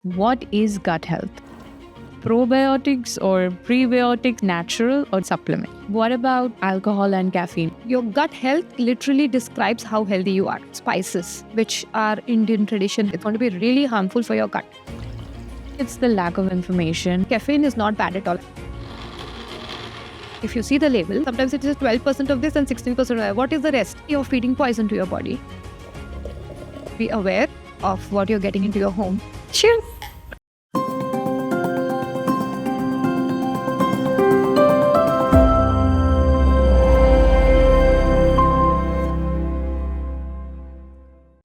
What is gut health? Probiotics or prebiotics, natural or supplement? What about alcohol and caffeine? Your gut health literally describes how healthy you are. Spices, which are Indian tradition, it's going to be really harmful for your gut. It's the lack of information. Caffeine is not bad at all. If you see the label, sometimes it is 12% of this and 16% of that. What is the rest? You're feeding poison to your body. Be aware of what you're getting into your home. Cheers!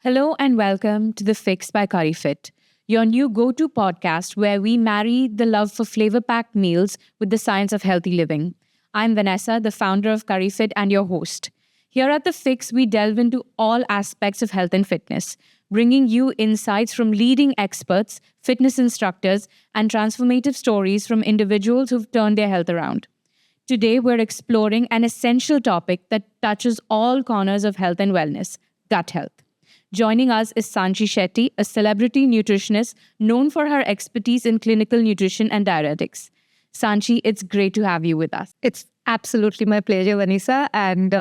Hello and welcome to The Fix by Curryfit, your new go-to podcast where we marry the love for flavor-packed meals with the science of healthy living. I'm Vanessa, the founder of Curryfit and your host. Here at The Fix, we delve into all aspects of health and fitness, bringing you insights from leading experts, fitness instructors, and transformative stories from individuals who've turned their health around. Today, we're exploring an essential topic that touches all corners of health and wellness, gut health. Joining us is Saanchi Shetty, a celebrity nutritionist known for her expertise in clinical nutrition and diuretics. Saanchi, it's great to have you with us. It's absolutely my pleasure, Vanessa. And,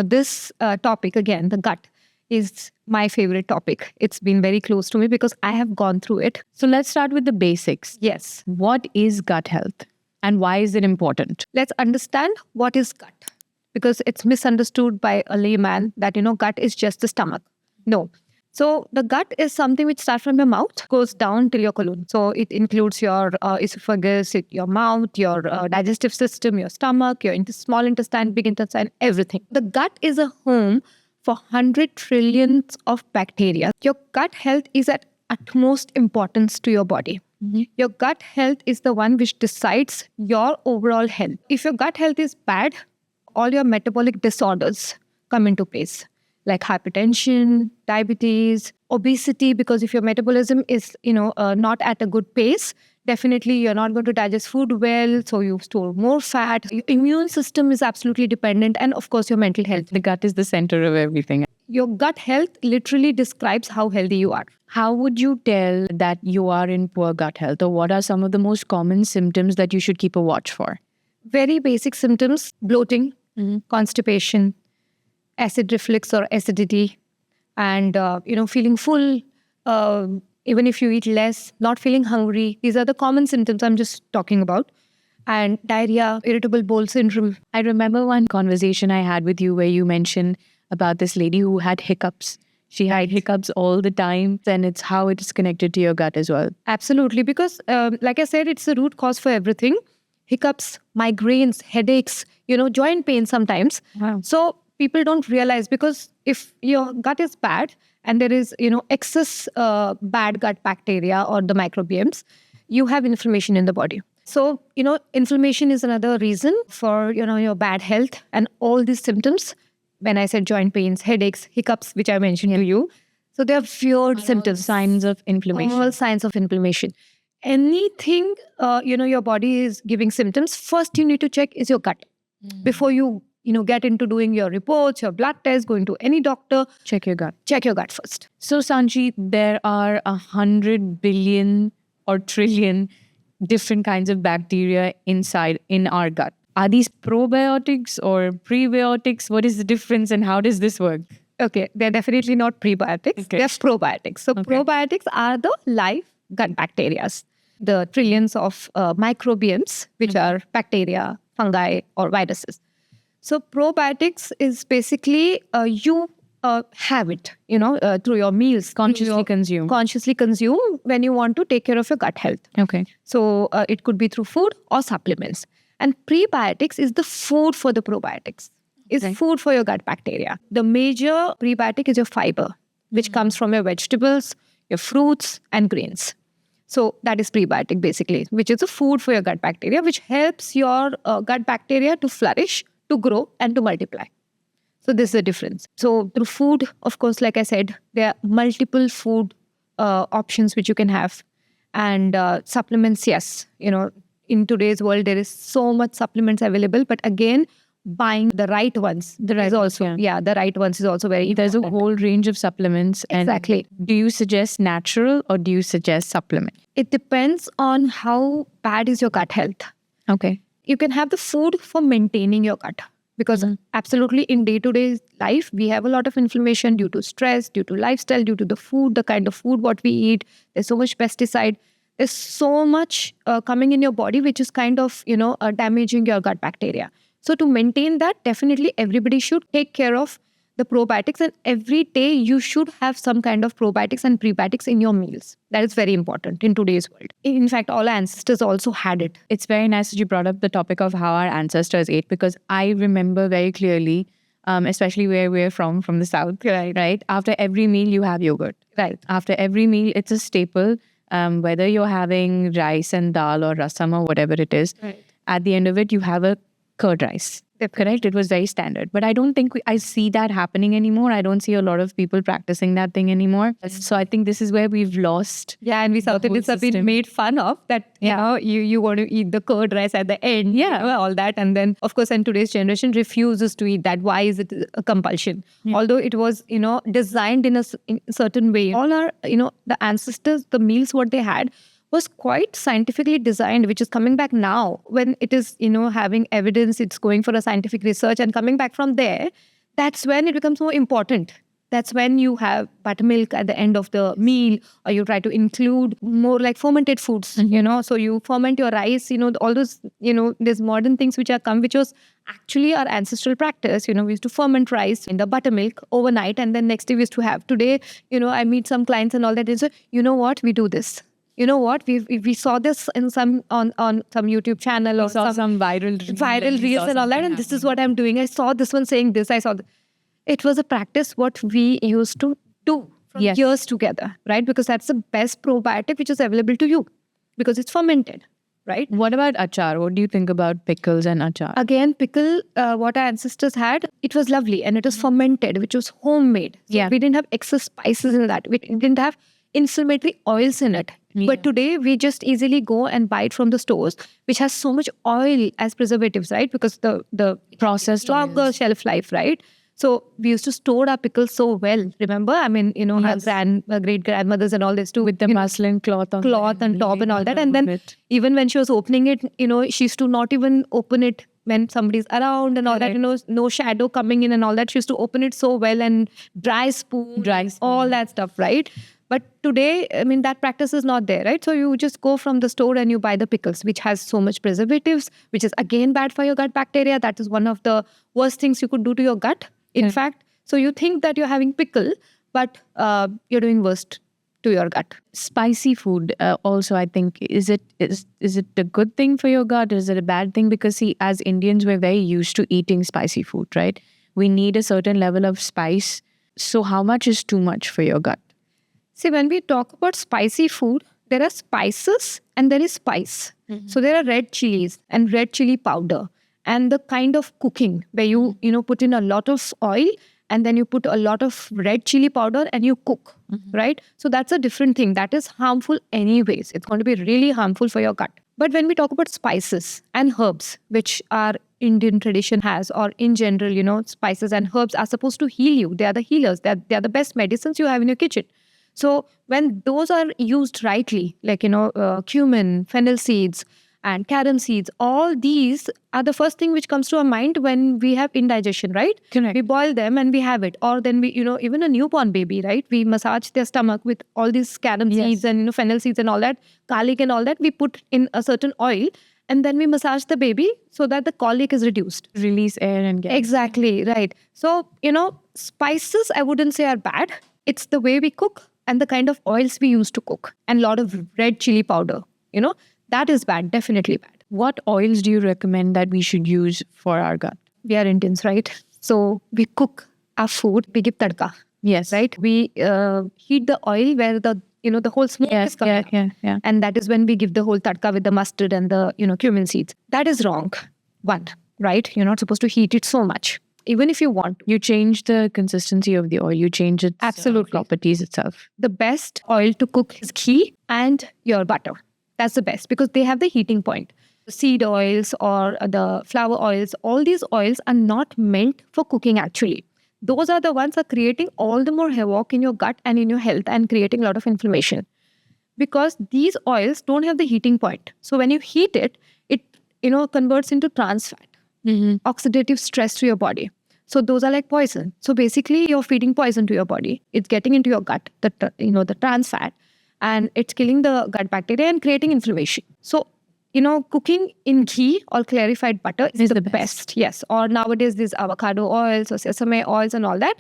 this topic, again, the gut, is my favorite topic. It's been very close to me because I have gone through it. So let's start with the basics. Yes. What is gut health and why is it important? Let's understand what is gut, because it's misunderstood by a layman that, gut is just the stomach. No. So the gut is something which starts from your mouth, goes down till your colon. So it includes your esophagus, your mouth, your digestive system, your stomach, your small intestine, big intestine, everything. The gut is a home for 100 trillions of bacteria. Your gut health is at utmost importance to your body. Mm-hmm. Your gut health is the one which decides your overall health. If your gut health is bad, all your metabolic disorders come into place, like hypertension, diabetes, obesity, because if your metabolism is, not at a good pace, definitely you're not going to digest food well, so you store more fat. Your immune system is absolutely dependent, and of course, your mental health. The gut is the center of everything. Your gut health literally describes how healthy you are. How would you tell that you are in poor gut health, or what are some of the most common symptoms that you should keep a watch for? Very basic symptoms: bloating, constipation, acid reflux or acidity, and feeling full, even if you eat less, not feeling hungry. These are the common symptoms I'm just talking about. And diarrhea, irritable bowel syndrome. I remember one conversation I had with you where you mentioned about this lady who had hiccups. She had hiccups all the time, and it's how it is connected to your gut as well. Absolutely, because like I said, it's the root cause for everything. Hiccups, migraines, headaches, joint pain sometimes. Wow. So people don't realize, because if your gut is bad and there is, excess bad gut bacteria or the microbiomes, you have inflammation in the body. So, inflammation is another reason for, your bad health and all these symptoms. When I said joint pains, headaches, hiccups, which I mentioned to you. So they are feared symptoms. Signs of inflammation. All signs of inflammation. Anything, your body is giving symptoms, first you need to check is your gut. Before you get into doing your reports, your blood tests, going to any doctor. Check your gut. Check your gut first. So, Saanchi, there are 100 billion or trillion different kinds of bacteria inside in our gut. Are these probiotics or prebiotics? What is the difference and how does this work? Okay, they're definitely not prebiotics. Okay. They're probiotics. So probiotics are the live gut bacteria, the trillions of microbiomes, which are bacteria, fungi, or viruses. So probiotics is basically you have it, through your meals. Consciously consume when you want to take care of your gut health. Okay. So it could be through food or supplements. And prebiotics is the food for the probiotics. It's food for your gut bacteria. The major prebiotic is your fiber, which comes from your vegetables, your fruits, and grains. So that is prebiotic basically, which is a food for your gut bacteria, which helps your gut bacteria to flourish, to grow, and to multiply. So this is the difference. So through food, of course, like I said, there are multiple food options which you can have. And supplements, yes, in today's world, there is so much supplements available. But again, buying the right ones. The right is also, ones, yeah. the right ones is also very There's a important. whole range of supplements. Exactly. And do you suggest natural or do you suggest supplement? It depends on how bad is your gut health. Okay. You can have the food for maintaining your gut, because absolutely in day-to-day life we have a lot of inflammation due to stress, due to lifestyle, due to the food, the kind of food what we eat. There's so much pesticide, there's so much coming in your body which is kind of damaging your gut bacteria. So to maintain that, definitely everybody should take care of the probiotics, and every day you should have some kind of probiotics and prebiotics in your meals. That is very important in today's world. In fact, all our ancestors also had it. It's very nice that you brought up the topic of how our ancestors ate, because I remember very clearly, especially where we're from the South, right? After every meal, you have yogurt. Right. After every meal, it's a staple, whether you're having rice and dal or rasam or whatever it is. Right. At the end of it, you have a curd rice. Correct? It was very standard. But I don't think I see that happening anymore. I don't see a lot of people practicing that thing anymore. So I think this is where we've lost. Yeah, and we South Indians have been made fun of that, you want to eat the curd rice at the end, all that. And then, of course, and today's generation refuses to eat that. Why is it a compulsion? Yeah. Although it was, designed in a certain way. All our, the ancestors, the meals what they had was quite scientifically designed, which is coming back now when it is, having evidence, it's going for a scientific research, and coming back from there, that's when it becomes more important. That's when you have buttermilk at the end of the meal, or you try to include more like fermented foods, so you ferment your rice, all those, there's modern things which are come, which was actually our ancestral practice. We used to ferment rice in the buttermilk overnight, and then next day we used to have. Today, I meet some clients and all that, and say, you know what, we do this. You know what? We saw this in some on some YouTube channel, or saw some viral reels and all that, and this is what I'm doing. I saw this one saying this. I saw it was a practice what we used to do from years together, right? Because that's the best probiotic which is available to you, because it's fermented, right? What about achar? What do you think about pickles and achar? Again, pickle, what our ancestors had, it was lovely, and it was fermented, which was homemade. So we didn't have excess spices in that. We didn't have inflammatory oils in it. Yeah. But today we just easily go and buy it from the stores, which has so much oil as preservatives, right? Because the processed longer shelf life, right? So we used to store our pickles so well. Remember, I mean, our great grandmothers and all this too, with the muslin cloth and top and all that. And then even when she was opening it, she used to not even open it when somebody's around and all that, no shadow coming in and all that. She used to open it so well, and dry spoon, all that stuff, right? But today, I mean, that practice is not there, right? So you just go from the store and you buy the pickles, which has so much preservatives, which is again bad for your gut bacteria. That is one of the worst things you could do to your gut. In fact, so you think that you're having pickle, but you're doing worst to your gut. Spicy food also, I think, is it a good thing for your gut? Is it a bad thing? Because see, as Indians, we're very used to eating spicy food, right? We need a certain level of spice. So how much is too much for your gut? See, when we talk about spicy food, there are spices and there is spice. Mm-hmm. So there are red chilies and red chili powder, and the kind of cooking where you put in a lot of oil and then you put a lot of red chili powder and you cook, right? So that's a different thing. That is harmful anyways. It's going to be really harmful for your gut. But when we talk about spices and herbs, which our Indian tradition has, or in general, spices and herbs are supposed to heal you. They are the healers. They are the best medicines you have in your kitchen. So when those are used rightly, like, cumin, fennel seeds, and carom seeds, all these are the first thing which comes to our mind when we have indigestion, right? Correct. We boil them and we have it. Or then we, even a newborn baby, right? We massage their stomach with all these carom seeds and fennel seeds and all that, garlic and all that. We put in a certain oil and then we massage the baby so that the colic is reduced. Release air and gas. Exactly, right. So, spices, I wouldn't say are bad. It's the way we cook and the kind of oils we use to cook, and a lot of red chili powder, that is bad, definitely bad. What oils do you recommend that we should use for our gut? We are Indians, right? So we cook our food, we give tadka. Yes. Right? We heat the oil where the whole smoke is coming out. Yeah. And that is when we give the whole tadka with the mustard and the, cumin seeds. That is wrong. One, right? You're not supposed to heat it so much. Even if you want, you change the consistency of the oil, you change its properties itself. The best oil to cook is ghee and your butter. That's the best because they have the heating point. seed oils or the flower oils, all these oils are not meant for cooking actually. Those are the ones that are creating all the more havoc in your gut and in your health and creating a lot of inflammation. Because these oils don't have the heating point. So when you heat it, it converts into trans fat, oxidative stress to your body. So those are like poison. So basically, you're feeding poison to your body. It's getting into your gut, the trans fat, and it's killing the gut bacteria and creating inflammation. So cooking in ghee or clarified butter is the best. Yes. Or nowadays, these avocado oils or sesame oils and all that.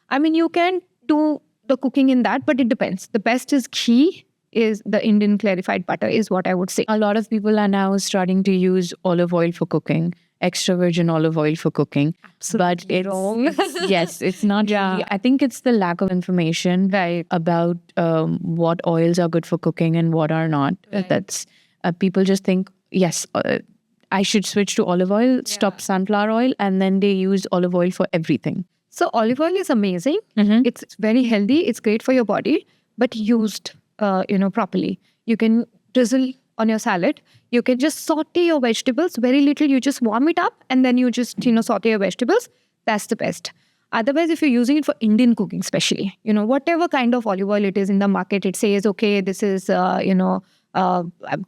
I mean, you can do the cooking in that, but it depends. The best is ghee. Is the Indian clarified butter is what I would say. A lot of people are now starting to use olive oil for cooking, extra virgin olive oil for cooking. Absolutely but it's wrong. Yes, it's not. Really, I think it's the lack of information about what oils are good for cooking and what are not. That's people just think, yes, I should switch to olive oil, stop sunflower oil, and then they use olive oil for everything. So olive oil is amazing. It's very healthy. It's great for your body, but used properly. You can drizzle on your salad. You can just saute your vegetables very little. You just warm it up and then you just saute your vegetables. That's the best. Otherwise, if you're using it for Indian cooking, especially, whatever kind of olive oil it is in the market, it says, okay, this is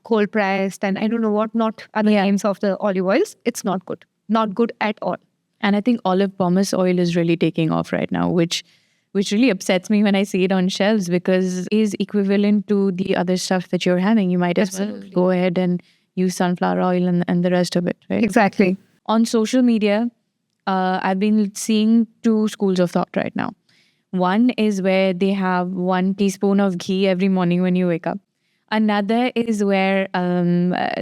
cold pressed and I don't know what not other names of the olive oils. It's not good. Not good at all. And I think olive pomace oil is really taking off right now, which really upsets me when I see it on shelves because it is equivalent to the other stuff that you're having. You might as well go ahead and use sunflower oil and the rest of it, right? Exactly. On social media, I've been seeing two schools of thought right now. One is where they have 1 teaspoon of ghee every morning when you wake up. Another is where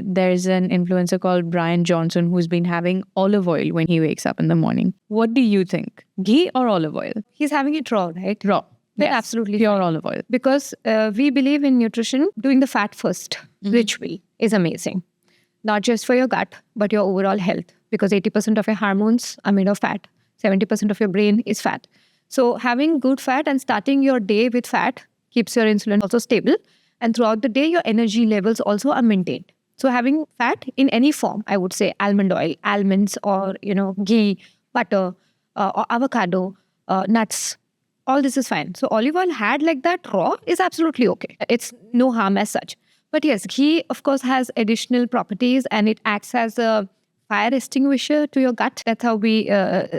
there's an influencer called Brian Johnson who's been having olive oil when he wakes up in the morning. What do you think? Ghee or olive oil? He's having it raw, right? Raw. Yes. Absolutely. Pure olive oil. Because we believe in nutrition, doing the fat first ritual is amazing. Not just for your gut, but your overall health. Because 80% of your hormones are made of fat. 70% of your brain is fat. So having good fat and starting your day with fat keeps your insulin also stable. And throughout the day, your energy levels also are maintained. So having fat in any form, I would say almond oil, almonds or, ghee, butter, or avocado, nuts, all this is fine. So olive oil had like that raw is absolutely okay. It's no harm as such. But yes, ghee, of course, has additional properties and it acts as a fire extinguisher to your gut. That's how we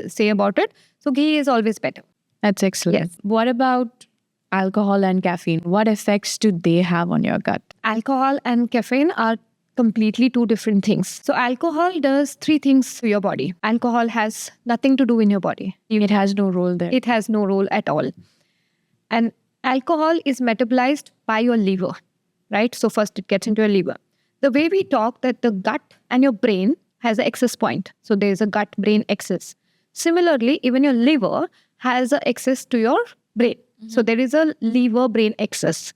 say about it. So ghee is always better. That's excellent. Yes. What about alcohol and caffeine? What effects do they have on your gut? Alcohol and caffeine are completely two different things. So alcohol does 3 things to your body. Alcohol has nothing to do in your body. It has no role there. It has no role at all. And alcohol is metabolized by your liver, right? So first it gets into your liver. The way we talk that the gut and your brain has an excess point. So there's a gut-brain excess. Similarly, even your liver has an excess to your brain. So there is a liver-brain excess.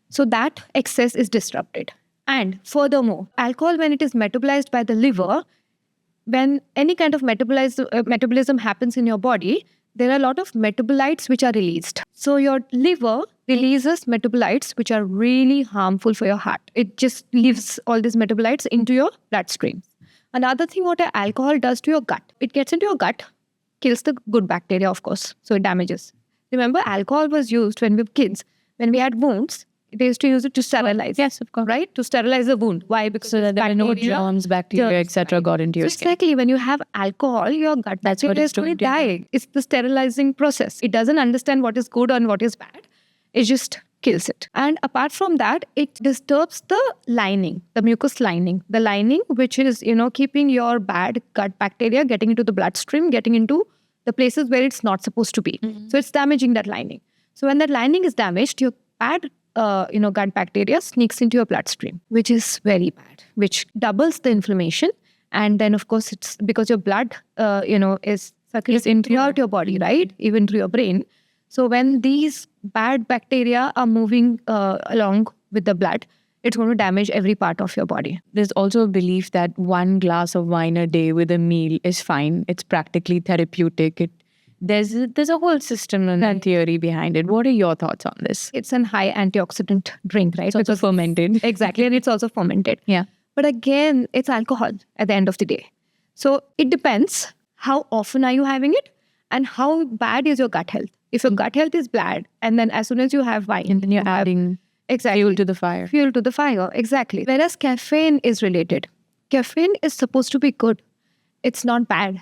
So that excess is disrupted. And furthermore, alcohol, when it is metabolized by the liver, when any kind of metabolism happens in your body, there are a lot of metabolites which are released. So your liver releases metabolites which are really harmful for your heart. It just leaves all these metabolites into your bloodstream. Another thing what alcohol does to your gut, it gets into your gut, kills the good bacteria, of course. So it damages. Remember, alcohol was used when we were kids. When we had wounds, they used to use it to sterilize. Yes, of course. Right? To sterilize the wound. Why? Because so that there were no germs, bacteria, etc. got into your skin. Exactly. When you have alcohol, your gut bacteria is going to die. It's the sterilizing process. It doesn't understand what is good and what is bad. It just kills it. And apart from that, it disturbs the lining, the mucous lining. The lining which is, keeping your bad gut bacteria getting into the bloodstream, getting into the places where it's not supposed to be. So it's damaging that lining. So when that lining is damaged, your bad gut bacteria sneaks into your bloodstream, which is very bad, which doubles the inflammation. And then, of course, it's because your blood, is circulating throughout your body, right? Even through your brain. So when these bad bacteria are moving along with the blood, it's going to damage every part of your body. There's also a belief that 1 glass of wine a day with a meal is fine. It's practically therapeutic. There's a whole system and theory behind it. What are your thoughts on this? It's an high antioxidant drink, right? It's also fermented. Exactly. And it's also fermented. Yeah. But again, it's alcohol at the end of the day. So it depends how often are you having it and how bad is your gut health. If your gut health is bad, and then as soon as you have wine, And then you're adding fuel to the fire. Fuel to the fire, exactly. Whereas caffeine is related. Caffeine is supposed to be good. It's not bad.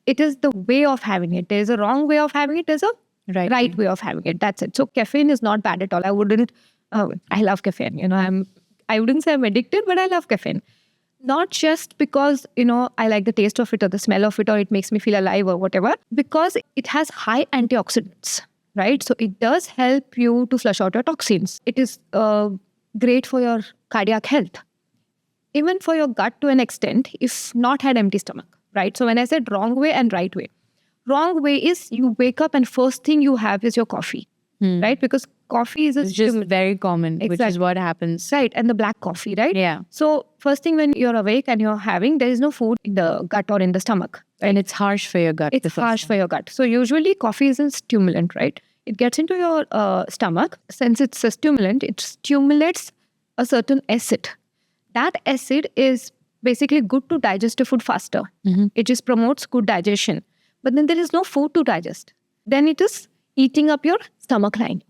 It is the way of having it. There's a wrong way of having it. There's a right way of having it. That's it. So caffeine is not bad at all. I wouldn't. I love caffeine. I wouldn't say I'm addicted, but I love caffeine. Not just because I like the taste of it or the smell of it or it makes me feel alive or whatever. Because it has high antioxidants, right? So it does help you to flush out your toxins. It is great for your cardiac health, even for your gut to an extent, if not had empty stomach. Right. So when I said wrong way and right way, wrong way is you wake up and first thing you have is your coffee, right? Because coffee is it's just very common, which is what happens. Right. And the black coffee, right? Yeah. So first thing when you're awake and you're having, there is no food in the gut or in the stomach. Right? And it's harsh for your gut. It's harsh for your gut. So usually coffee is a stimulant, right? It gets into your stomach. Since it's a stimulant, it stimulates a certain acid. That acid is basically good to digest the food faster. It just promotes good digestion. But then there is no food to digest. Then it is eating up your stomach lining.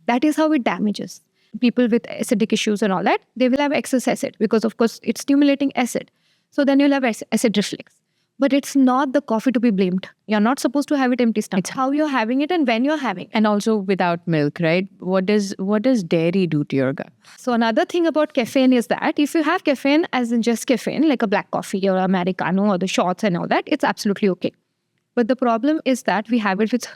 That is how it damages. People with acidic issues and all that, they will have excess acid because, of course, it's stimulating acid. So then you'll have acid reflux. But it's not the coffee to be blamed. You're not supposed to have it empty stomach. It's how you're having it and when you're having it. And also without milk, right? What does dairy do to your gut? So another thing about caffeine is that if you have caffeine as in just caffeine, like a black coffee or Americano or the shots and all that, it's absolutely okay. But the problem is that we have it with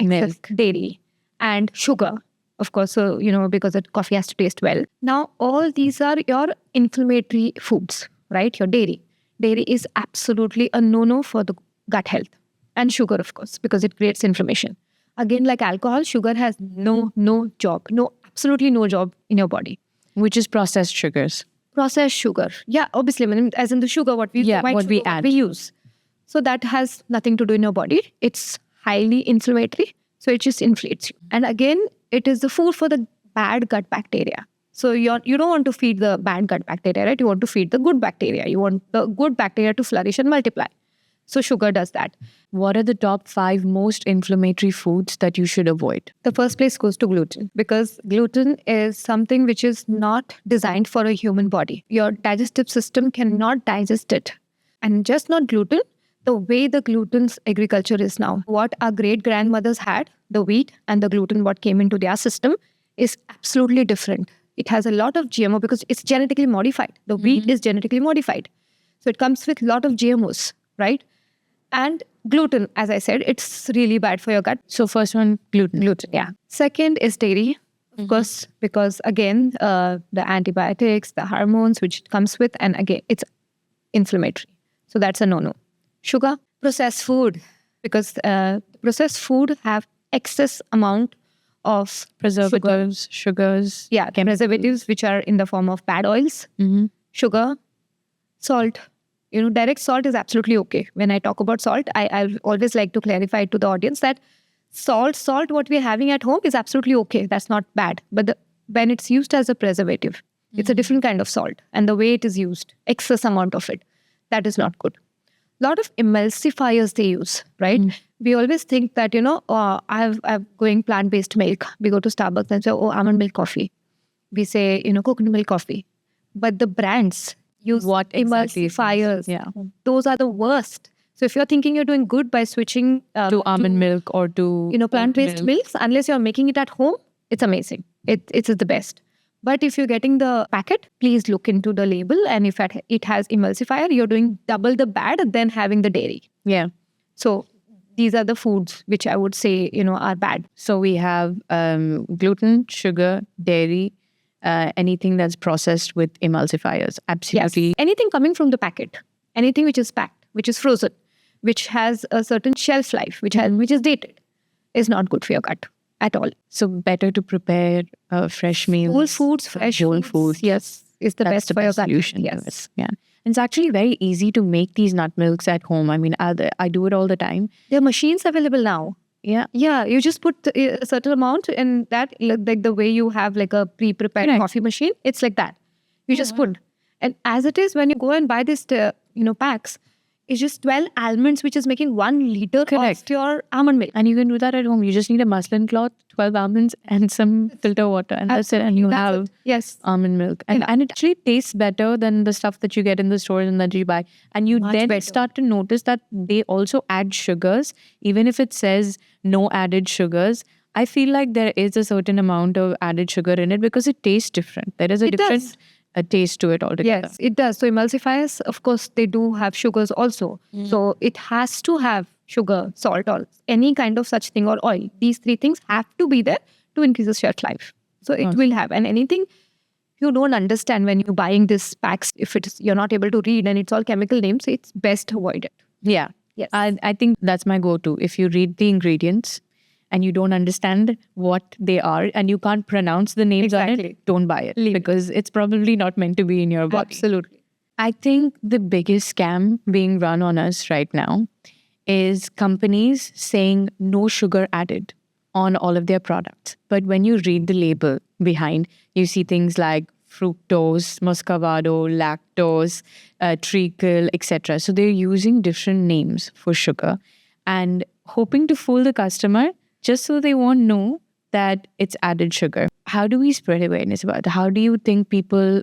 milk, dairy and sugar, of course. So, because the coffee has to taste well. Now, all these are your inflammatory foods, right? Your dairy. Dairy is absolutely a no-no for the gut health. And sugar, of course, because it creates inflammation. Again, like alcohol, sugar has no job. Absolutely no job in your body. Which is processed sugars. Processed sugar. Yeah, obviously, as in the sugar, what we use. So that has nothing to do in your body. It's highly inflammatory. So it just inflates you. And again, it is the food for the bad gut bacteria. So you don't want to feed the bad gut bacteria, right? You want to feed the good bacteria. You want the good bacteria to flourish and multiply. So sugar does that. What are the top 5 most inflammatory foods that you should avoid? The first place goes to gluten, because gluten is something which is not designed for a human body. Your digestive system cannot digest it. And just not gluten, the way the gluten's agriculture is now. What our great-grandmothers had, the wheat and the gluten, what came into their system, is absolutely different. It has a lot of GMO because it's genetically modified. The wheat is genetically modified. So it comes with a lot of GMOs, right? And gluten, as I said, it's really bad for your gut. So first one, gluten. Gluten, yeah. Second is dairy, of course, because again, the antibiotics, the hormones which it comes with, and again, it's inflammatory. So that's a no-no. Sugar, processed food, because processed food have excess amount of preservatives, sugars. Yeah, preservatives which are in the form of bad oils, sugar, salt. Direct salt is absolutely okay. When I talk about salt, I always like to clarify to the audience that salt, what we're having at home is absolutely okay. That's not bad. But when it's used as a preservative, it's a different kind of salt. And the way it is used, excess amount of it, that is not good. A lot of emulsifiers they use, right? We always think that, I'm going plant-based milk. We go to Starbucks and say, almond milk coffee. We say, coconut milk coffee. But the brands use what emulsifiers. Yeah. Those are the worst. So if you're thinking you're doing good by switching to almond milk or to plant-based milks, unless you're making it at home, it's amazing. It's the best. But if you're getting the packet, please look into the label. And if it has emulsifier, you're doing double the bad than having the dairy. Yeah. So these are the foods which I would say, are bad. So we have gluten, sugar, dairy, anything that's processed with emulsifiers. Absolutely. Yes. Anything coming from the packet, anything which is packed, which is frozen, which has a certain shelf life, which is dated, is not good for your gut at all. So better to prepare fresh meals. Whole foods, fresh whole foods. Yes, is the best for your gut. Solution. Yes. Yeah. And it's actually very easy to make these nut milks at home. I mean, I do it all the time. There are machines available now. Yeah. Yeah, you just put a certain amount in that, like the way you have like a pre-prepared coffee machine. It's like that. You just put. And as it is, when you go and buy this, packs, it's just 12 almonds, which is making 1 liter Correct. of your almond milk. And you can do that at home. You just need a muslin cloth, 12 almonds, and some filter water. And that's it. And you That's have it. Yes. almond milk. And, Yeah. and it actually tastes better than the stuff that you get in the stores and that you buy. And you Much then better. start to notice that they also add sugars, even if it says no added sugars. I feel like there is a certain amount of added sugar in it because it tastes different. There is a It different does. taste to it altogether. Yes, it does. So emulsifiers, of course, they do have sugars also. So it has to have sugar, salt, or any kind of such thing, or oil. These 3 things have to be there to increase the shelf life. So it will have. And anything you don't understand when you're buying this packs, if you're not able to read and it's all chemical names, it's best avoid it. Yeah. Yes. I think that's my go-to. If you read the ingredients and you don't understand what they are and you can't pronounce the names on Exactly. it, don't buy it Leave it. because it's probably not meant to be in your body. Absolutely. I think the biggest scam being run on us right now is companies saying no sugar added on all of their products. But when you read the label behind, you see things like fructose, muscovado, lactose, treacle, etc. So they're using different names for sugar and hoping to fool the customer just so they won't know that it's added sugar. How do we spread awareness about it? How do you think people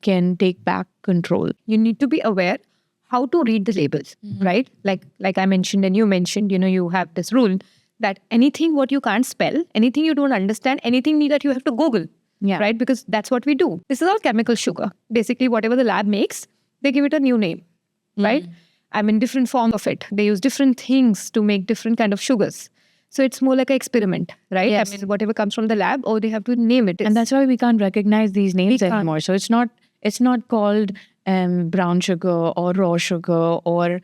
can take back control? You need to be aware how to read the labels, right? Like I mentioned and you mentioned, you have this rule that anything what you can't spell, anything you don't understand, anything that you have to Google, Yeah. right? Because that's what we do. This is all chemical sugar. Basically, whatever the lab makes, they give it a new name, right? I mean, different form of it. They use different things to make different kind of sugars. So it's more like an experiment, right? Yes. I mean, whatever comes from the lab, or they have to name it. And that's why we can't recognize these names can't. anymore. So it's not called brown sugar or raw sugar or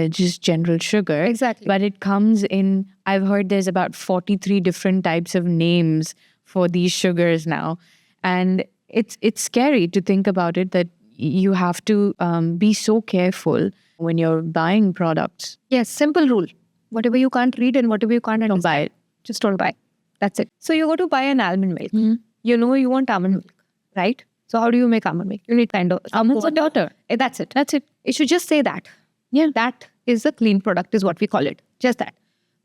just general sugar. Exactly. But it comes in, I've heard there's about 43 different types of names for these sugars now. And it's scary to think about it that you have to be so careful when you're buying products. Yes, simple rule. Whatever you can't read and whatever you can't understand, Don't buy it. just don't buy. That's it. So you go to buy an almond milk. You know you want almond milk, right? So how do you make almond milk? You need kind of Almonds and water. That's it. That's it. It should just say that. Yeah. That is a clean product is what we call it. Just that.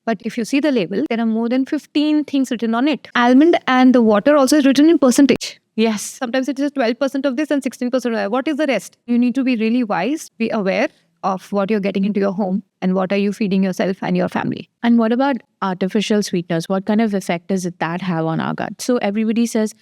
But if you see the label, there are more than 15 things written on it. Almond and the water also is written in percentage. Yes. Sometimes it is 12% of this and 16% of that. What is the rest? You need to be really wise, be aware of what you're getting into your home and what are you feeding yourself and your family. And what about artificial sweeteners? What kind of effect does that have on our gut? So everybody says,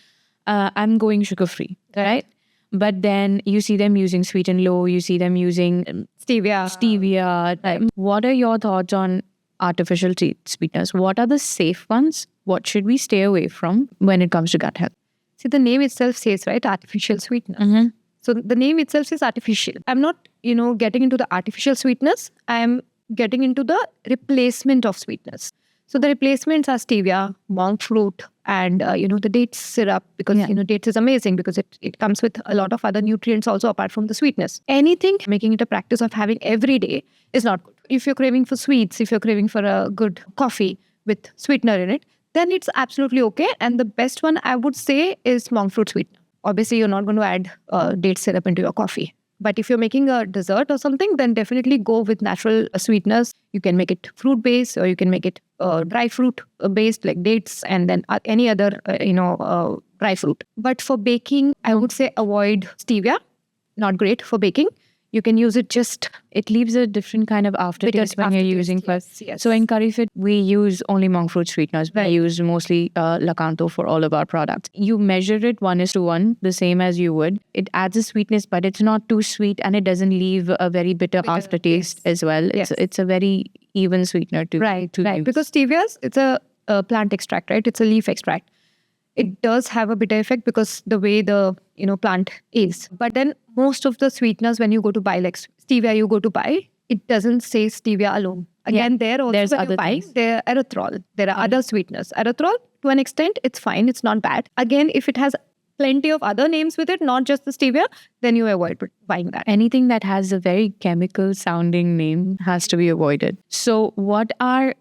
I'm going sugar-free, right? But then you see them using sweet and low, you see them using stevia. What are your thoughts on artificial sweeteners? What are the safe ones? What should we stay away from when it comes to gut health? See, the name itself says, right, artificial sweetener. So the name itself says artificial. I'm not, getting into the artificial sweetness. I am getting into the replacement of sweetness. So the replacements are stevia, monk fruit, and, the date syrup, because, dates is amazing because it comes with a lot of other nutrients also apart from the sweetness. Anything making it a practice of having every day is not good. If you're craving for sweets, if you're craving for a good coffee with sweetener in it, then it's absolutely okay. And the best one I would say is monk fruit sweetener. Obviously, you're not going to add date syrup into your coffee. But if you're making a dessert or something, then definitely go with natural sweeteners. You can make it fruit-based or you can make it dry fruit-based like dates and then any other, dry fruit. But for baking, I would say avoid stevia. Not great for baking. You can use it it leaves a different kind of aftertaste when you're using first. Yes. So in Curryfit, we use only monk fruit sweeteners. We use mostly Lakanto for all of our products. You measure it 1:1, the same as you would. It adds a sweetness, but it's not too sweet and it doesn't leave a very bitter aftertaste as well. Yes. It's a very even sweetener to Right. use. Because stevia, it's a plant extract, right? It's a leaf extract. It does have a bitter effect because the way the plant is. But then most of the sweeteners, when you go to buy like stevia, you go to buy, it doesn't say stevia alone. Again, there also there's when other you're buying, things. there are erythritol. There are other sweeteners. Erythritol, to an extent, it's fine. It's not bad. Again, if it has plenty of other names with it, not just the stevia, then you avoid buying that. Anything that has a very chemical sounding name has to be avoided. So what are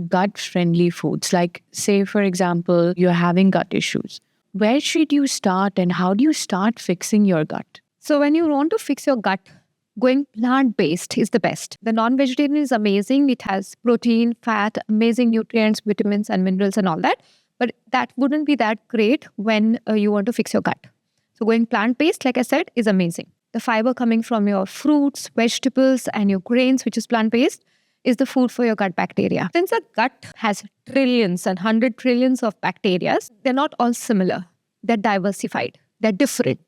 gut-friendly foods? Like, say, for example, you're having gut issues. Where should you start and how do you start fixing your gut? So when you want to fix your gut, going plant-based is the best. The non-vegetarian is amazing. It has protein, fat, amazing nutrients, vitamins and minerals and all that. But that wouldn't be that great when you want to fix your gut. So going plant-based, like I said, is amazing. The fiber coming from your fruits, vegetables, and your grains, which is plant-based, is the food for your gut bacteria. Since the gut has trillions and 100 trillions of bacteria, they're not all similar. They're diversified. They're different.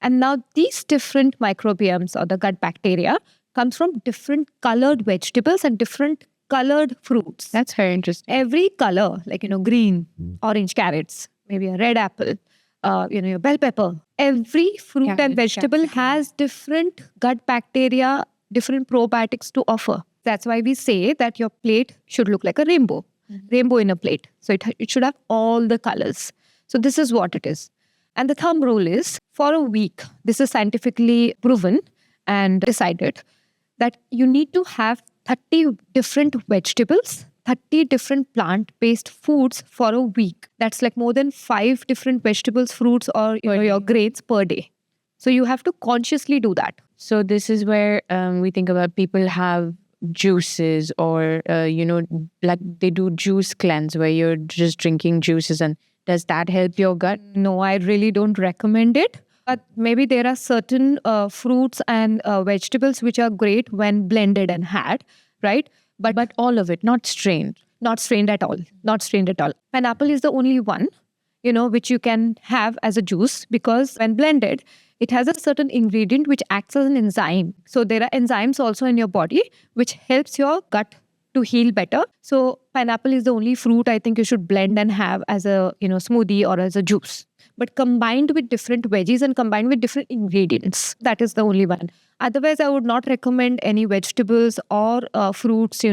And now these different microbiomes or the gut bacteria comes from different colored vegetables and different colored fruits. That's very interesting. Every color, like, green, orange carrots, maybe a red apple, your bell pepper. Every fruit and vegetable has different gut bacteria, different probiotics to offer. That's why we say that your plate should look like a rainbow. Rainbow in a plate. So it should have all the colors. So this is what it is. And the thumb rule is, for a week, this is scientifically proven and decided, that you need to have 30 different vegetables, 30 different plant-based foods for a week. That's like more than 5 different vegetables, fruits, or your grains per day. So you have to consciously do that. So this is where we think about people have juices or, like they do juice cleanse where you're just drinking juices. And does that help your gut? No, I really don't recommend it. But maybe there are certain fruits and vegetables which are great when blended and had, right? But all of it, not strained. Not strained at all. Not strained at all. Pineapple is the only one, which you can have as a juice, because when blended, it has a certain ingredient which acts as an enzyme. So there are enzymes also in your body which helps your gut to heal better. So pineapple is the only fruit I think you should blend and have as a smoothie or as a juice. But combined with different veggies and combined with different ingredients, that is the only one. Otherwise, I would not recommend any vegetables or fruits,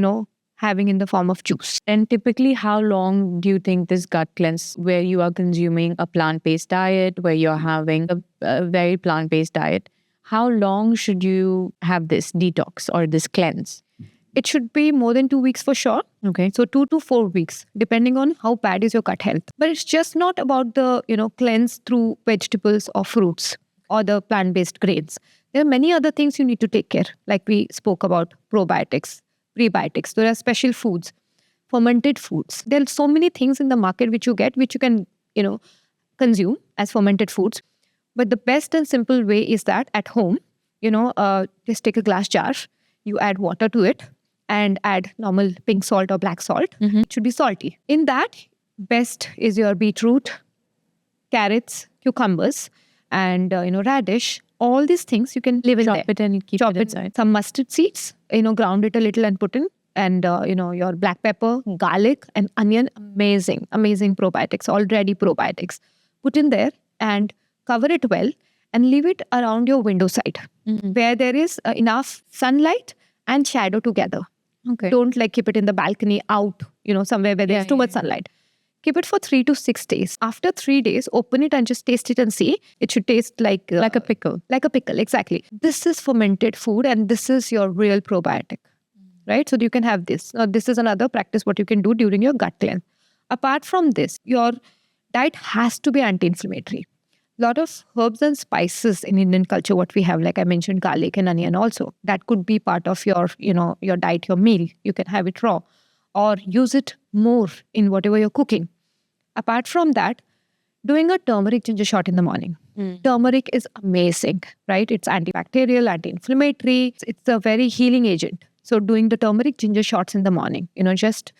having in the form of juice. And typically, how long do you think this gut cleanse, where you are consuming a plant-based diet, where you're having a very plant-based diet, how long should you have this detox or this cleanse? It should be more than 2 weeks for sure. Okay. So 2 to 4 weeks, depending on how bad is your gut health. But it's just not about the, cleanse through vegetables or fruits or the plant-based grains. There are many other things you need to take care. Like we spoke about probiotics, prebiotics. There are special foods, fermented foods. There are so many things in the market which you can, consume as fermented foods. But the best and simple way is that at home, just take a glass jar, you add water to it, and add normal pink salt or black salt. It should be salty. In that, best is your beetroot, carrots, cucumbers, and radish. All these things you can live in there. Chop it and keep it inside. Some mustard seeds, ground it a little and put in. And, your black pepper, garlic, and onion. Amazing, amazing probiotics, already probiotics. Put in there and cover it well and leave it around your window side where there is enough sunlight and shadow together. Okay. Don't keep it in the balcony out, somewhere where there's too much sunlight. Keep it for 3 to 6 days. After 3 days, open it and just taste it and see. It should taste like a pickle. Like a pickle, exactly. This is fermented food and this is your real probiotic, right? So you can have this. Now, this is another practice what you can do during your gut cleanse. Apart from this, your diet has to be anti-inflammatory. A lot of herbs and spices in Indian culture, what we have, like I mentioned, garlic and onion also. That could be part of your, your diet, your meal. You can have it raw or use it more in whatever you're cooking. Apart from that, doing a turmeric ginger shot in the morning. Turmeric is amazing, right? It's antibacterial, anti-inflammatory. It's a very healing agent. So doing the turmeric ginger shots in the morning, just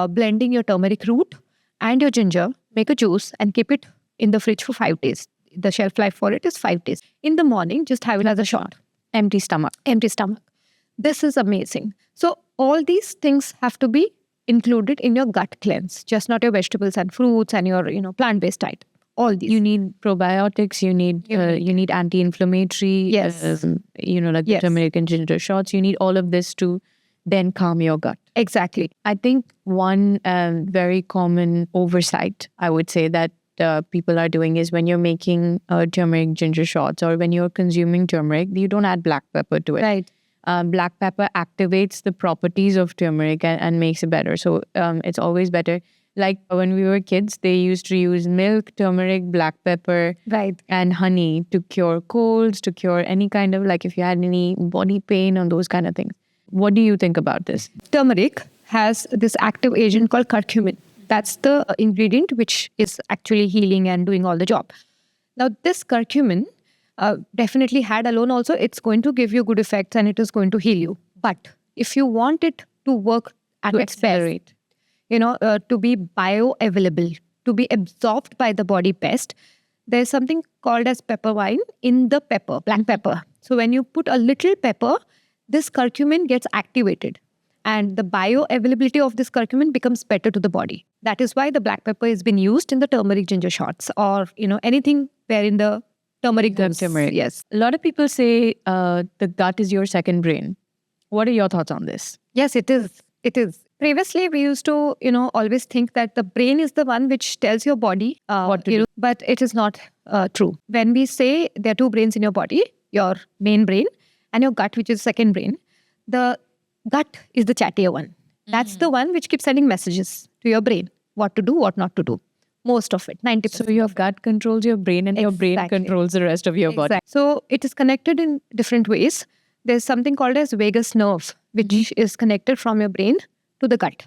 blending your turmeric root and your ginger, make a juice and keep it in the fridge for 5 days. The shelf life for it is 5 days. In the morning, just have it as a shot. Empty stomach. Empty stomach. This is amazing. So all these things have to be included in your gut cleanse, just not your vegetables and fruits and your plant-based diet. All these. You need probiotics. You need anti-inflammatory. Yes. The turmeric and ginger shots. You need all of this to then calm your gut. Exactly. I think one very common oversight, I would say, that people are doing is when you're making turmeric ginger shots or when you're consuming turmeric, you don't add black pepper to it. Right. Black pepper activates the properties of turmeric and makes it better. So it's always better Like when we were kids, they used to use milk, turmeric, black pepper, Right. and honey to cure colds, to cure any kind of, like if you had any body pain or those kind of things. What do you think about this? Turmeric has this active agent called curcumin. That's the ingredient which is actually healing and doing all the job. Now, this curcumin, definitely had alone also, it's going to give you good effects and it is going to heal you. But if you want it to work at To its best, accelerate. to be bioavailable, to be absorbed by the body best, there's something called as pepper wine in the pepper, black pepper. So when you put a little pepper, this curcumin gets activated and the bioavailability of this curcumin becomes better to the body. That is why the black pepper has been used in the turmeric ginger shots or, anything wherein the turmeric goes. Turmeric. Yes. A lot of people say the gut is your second brain. What are your thoughts on this? Yes, it is. It is. Previously, we used to, always think that the brain is the one which tells your body What to do. but it is not true. When we say there are two brains in your body, your main brain and your gut, which is second brain, the gut is the chattier one. That's the one which keeps sending messages to your brain, what to do, what not to do. Most of it, 90%. So your gut controls your brain and your brain Exactly. controls the rest of your body. Exactly. So it is connected in different ways. There's something called as vagus nerve, which is connected from your brain to the gut.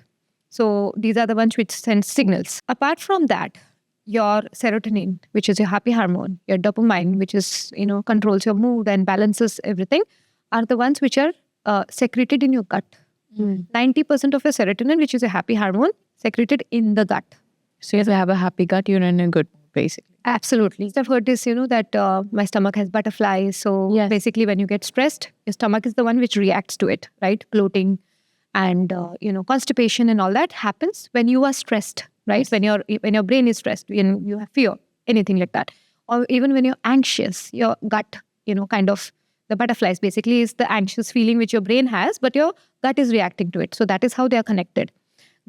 So these are the ones which send signals. Apart from that, your serotonin, which is your happy hormone, your dopamine, which is, controls your mood and balances everything, are the ones which are secreted in your gut. 90% of your serotonin, which is a happy hormone, secreted in the gut. So if you have a happy gut, you're in a good mood, basically. Absolutely. I've heard this, that my stomach has butterflies. So Yes. basically when you get stressed, your stomach is the one which reacts to it, right? Bloating and, constipation and all that happens when you are stressed, right? Yes. When your brain is stressed, when you have fear, anything like that. Or even when you're anxious, your gut, kind of the butterflies basically is the anxious feeling which your brain has, but your gut is reacting to it. So that is how they are connected.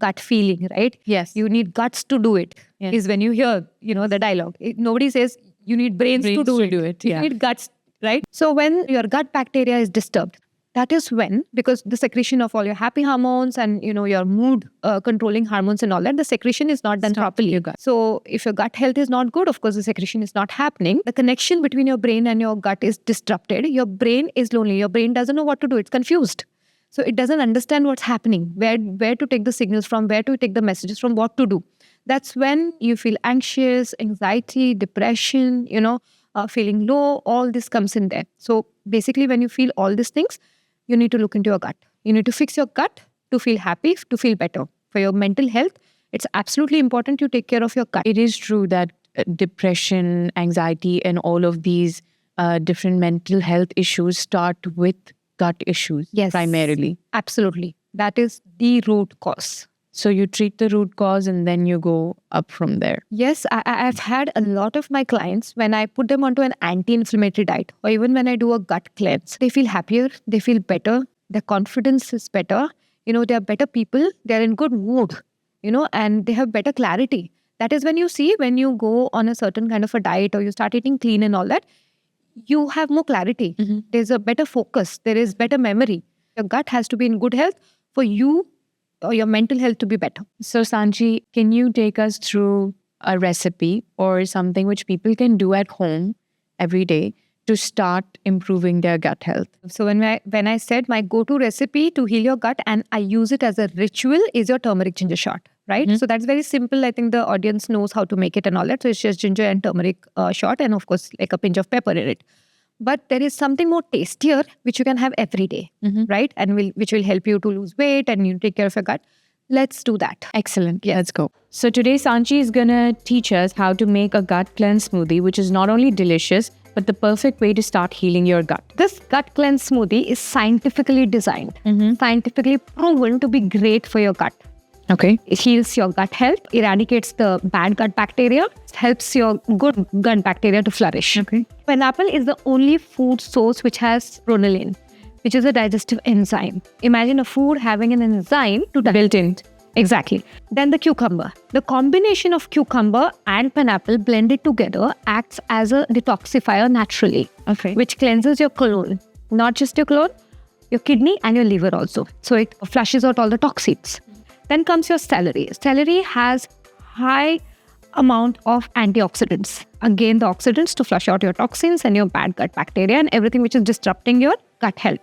Gut feeling, right? Yes. You need guts to do it. Yes. Is when you hear, the dialogue. Nobody says you need brains to do it. Yeah. You need guts, right? So when your gut bacteria is disturbed, that is when, because the secretion of all your happy hormones and, your mood controlling hormones and all that, the secretion is not done Stop properly. your gut. So if your gut health is not good, of course, the secretion is not happening. The connection between your brain and your gut is disrupted. Your brain is lonely. Your brain doesn't know what to do. It's confused. So it doesn't understand what's happening, where to take the signals from, where to take the messages from, what to do. That's when you feel anxious, anxiety, depression, feeling low, all this comes in there. So basically when you feel all these things, you need to look into your gut. You need to fix your gut to feel happy, to feel better. For your mental health, it's absolutely important you take care of your gut. It is true that depression, anxiety, and all of these different mental health issues start with gut issues. Yes. Primarily. Absolutely. That is the root cause. So you treat the root cause and then you go up from there. Yes, I've had a lot of my clients, when I put them onto an anti-inflammatory diet or even when I do a gut cleanse, they feel happier, they feel better, their confidence is better, they are better people, they're in good mood, and they have better clarity. That is when you go on a certain kind of a diet or you start eating clean and all that, you have more clarity. There's a better focus, there is better memory. Your gut has to be in good health for you or your mental health to be better. So Saanchi, can you take us through a recipe or something which people can do at home every day to start improving their gut health? So when I said my go-to recipe to heal your gut and I use it as a ritual is your turmeric ginger shot, right? So that's very simple. I think the audience knows how to make it and all that. So it's just ginger and turmeric shot and of course like a pinch of pepper in it. But there is something more tastier which you can have every day, right? And which will help you to lose weight and you take care of your gut. Let's do that. Excellent. Let's go. So today Saanchi is going to teach us how to make a gut cleanse smoothie, which is not only delicious, but the perfect way to start healing your gut. This gut cleanse smoothie is scientifically designed, scientifically proven to be great for your gut. Okay. It heals your gut health, eradicates the bad gut bacteria, helps your good gut bacteria to flourish. Okay. Pineapple is the only food source which has pronolin, which is a digestive enzyme. Imagine a food having an enzyme to Built in. Exactly. Then the cucumber. The combination of cucumber and pineapple blended together acts as a detoxifier naturally, Okay. which cleanses your colon. Not just your colon, your kidney and your liver also. So it flushes out all the toxins. Then comes your celery. Celery has high amount of antioxidants. Again, the oxidants to flush out your toxins and your bad gut bacteria and everything which is disrupting your gut health.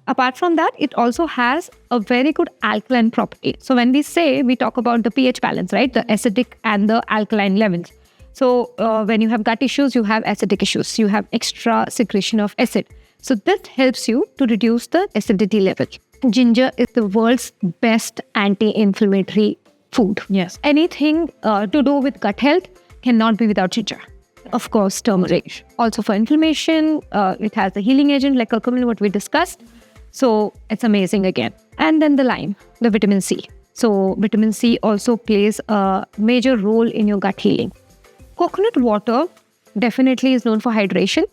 Apart from that, it also has a very good alkaline property. So when we talk about the pH balance, right? The acidic and the alkaline levels. So when you have gut issues, you have acidic issues. You have extra secretion of acid. So this helps you to reduce the acidity level. Ginger is the world's best anti-inflammatory food. Yes. Anything to do with gut health cannot be without ginger. Of course, turmeric. Also for inflammation, it has a healing agent like curcumin, what we discussed. So it's amazing again. And then the lime, the vitamin C. So vitamin C also plays a major role in your gut healing. Coconut water definitely is known for hydration.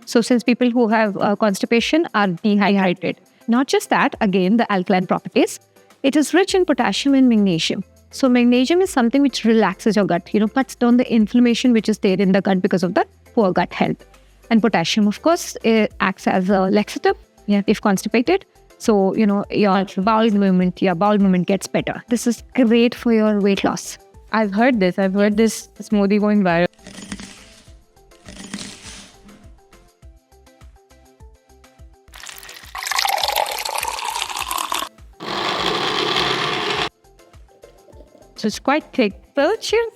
So since people who have constipation are dehydrated. Not just that, again, the alkaline properties. It is rich in potassium and magnesium. So magnesium is something which relaxes your gut, cuts down the inflammation which is there in the gut because of the poor gut health. And potassium, of course, it acts as a laxative if constipated. So, your bowel movement gets better. This is great for your weight loss. I've heard this smoothie going viral. So it's quite thick. So cheers.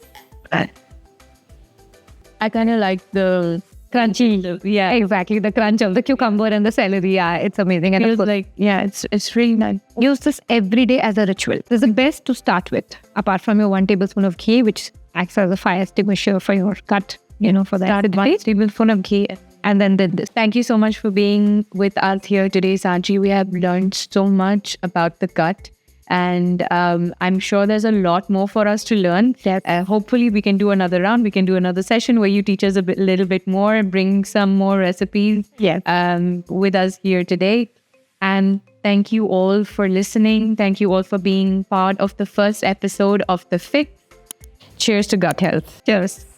I kind of like the crunchy. Yeah, exactly. The crunch of the cucumber and the celery. Yeah, it's amazing. And feels like, it's really nice. Use this every day as a ritual. This is the best to start with. Apart from your 1 tablespoon of ghee, which acts as a fire extinguisher for your gut, for that. Start with 1 tablespoon of ghee. And then this. Thank you so much for being with us here today, Saanchi. We have learned so much about the gut. And I'm sure there's a lot more for us to learn. Yes. Hopefully we can do another round. We can do another session where you teach us little bit more, bring some more recipes with us here today. And thank you all for listening. Thank you all for being part of the first episode of The Fix. Cheers to gut health. Cheers.